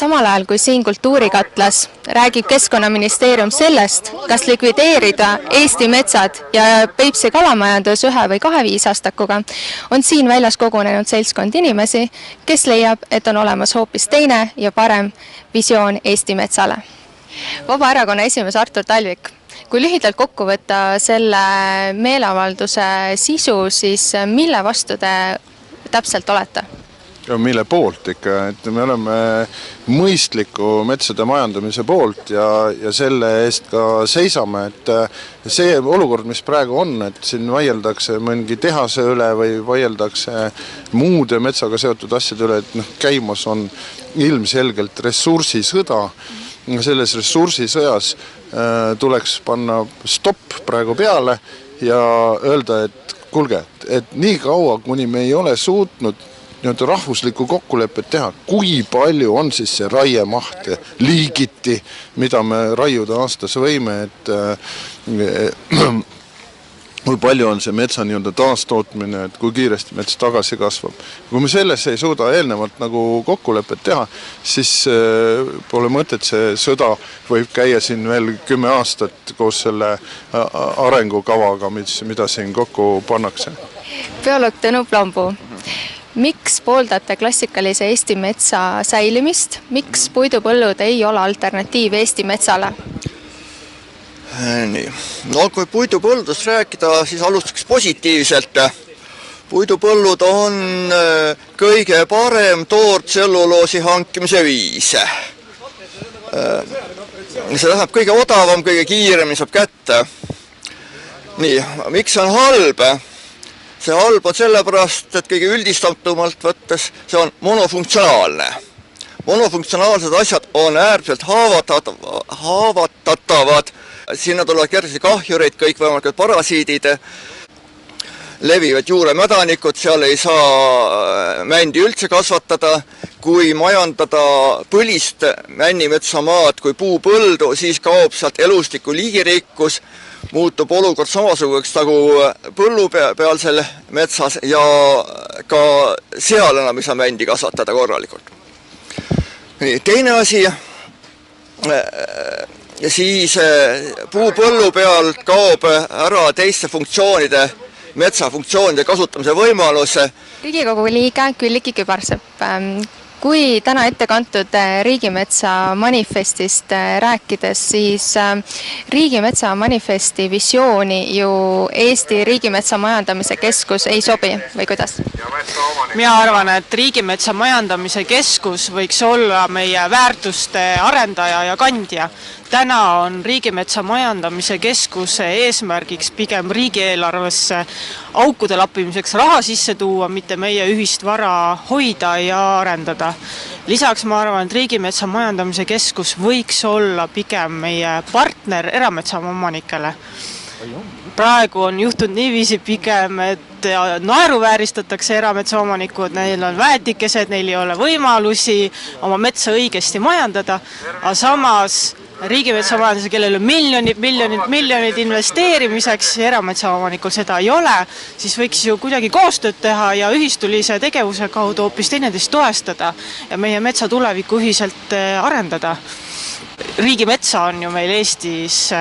Samal ajal kui siin Kultuurikatlas räägib Keskkonnaministeerium sellest, kas likvideerida Eesti metsad ja Peipsi kalamajandus 1 või 2 viisaastakuga, on siin väljas kogunenud seltskond inimesi, kes leiab, et on olemas hoopis teine ja parem visioon Eesti metsale. Vabaerakonna esimees Artur Talvik, kui lühidalt kokku võtta selle meeleavalduse sisu, siis mille vastu te täpselt olete? Ja mille poolt ikka, et me oleme mõistliku metsade majandamise poolt ja selle eest ka seisame, et see olukord, mis praegu on, et siin vaieldakse mõngi tehase üle või vaieldakse muude metsaga seotud asjade üle, et käimas on ilmselgelt ressursisõda. Selles ressursisõjas tuleks panna stopp praegu peale ja öelda, et kuulge, et nii kaua, kuni me ei ole suutnud rahvuslikku kokkulepet teha, kui palju on siis see raiemaht liigiti, mida me raiuda aastas võime, et kui palju on see metsa taastootmine, et kui kiiresti mets tagasi kasvab. Kui me selles ei suuda eelnevalt nagu kokkulepet teha, siis pole mõtet, see sõda võib käia siin veel 10 aastat koos selle arengukavaga, mida siin kokku pannakse. Bioloog Tõnu Plambu. Miks pooldate klassikalise Eesti metsa säilimist? Miks puidupõllud ei ole alternatiiv Eesti metsale? Nii. No kui puidupõldust rääkida, siis alustaks positiivselt. Puidupõllud on kõige parem toortselluloosi hankimise viis. See läheb kõige odavam, kõige kiiremini saab kätte. Nii, miks on halb? See halb on sellepärast, et kõige üldistatumalt võttes see on monofunktsionaalne. Monofunktsionaalsed asjad on äärmiselt haavatavad. Sinna tulevad kergesti kahjureid, kõik võimalikud parasiidid, levivad juuremädanikud, seal ei saa mändi üldse kasvatada. Kui majandada põlist männimetsamaad kui puupõldu, siis kaob sealt elustiku liigirikkus, muutub olukord samasuguseks nagu põllupealsel metsas ja ka seal enam ei saa mändi kasvatada korralikult. Teine asi, siis puupõllu peal kaob ära teiste funktsioonide, metsafunktsioonide kasutamise võimaluse. Riigikogu liige Külliki Kübarsepp, kui täna ette kantud Riigimetsa manifestist rääkides, siis Riigimetsa manifesti visiooni ju Eesti Riigimetsa majandamise keskus ei sobi, või kuidas? Mina arvan, et Riigimetsa majandamise keskus võiks olla meie väärtuste arendaja ja kandja. Täna on Riigimetsa majandamise keskuse eesmärgiks pigem riigieelarvesse aukude lappimiseks raha sisse tuua, mitte meie ühist vara hoida ja arendada. Lisaks ma arvan, et Riigimetsa majandamise keskus võiks olla pigem meie partner erametsaomanikele. Praegu on juhtunud niiviisi pigem, et naeruvääristatakse erametsaomanikud, neil on väetikesed, neil ei ole võimalusi oma metsa õigesti majandada, aga samas Riigimetsa majanduse, kellel on miljonid investeerimiseks ja erametsaomanikul seda ei ole, siis võiks ju kuidagi koostööd teha ja ühistulise tegevuse kaudu hoopis teineteist toestada ja meie metsa tulevikku ühiselt arendada. Riigimetsa on ju meil Eestis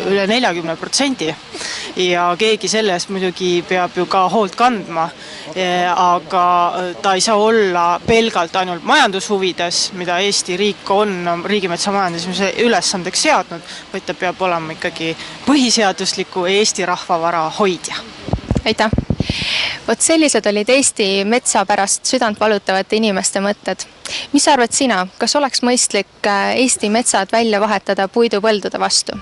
üle 40% ja keegi sellest muidugi peab ju ka hoolt kandma, aga ta ei saa olla pelgalt ainult majandushuvides, mida Eesti riik on Riigimetsa majandamise ülesandeks seadnud, vaid ta peab olema ikkagi põhiseadusliku Eesti rahvavara hoidja. Aitäh! Vot sellised olid Eesti metsa pärast südant valutavate inimeste mõtted. Mis arvad sina, kas oleks mõistlik Eesti metsad välja vahetada puidupõldude vastu?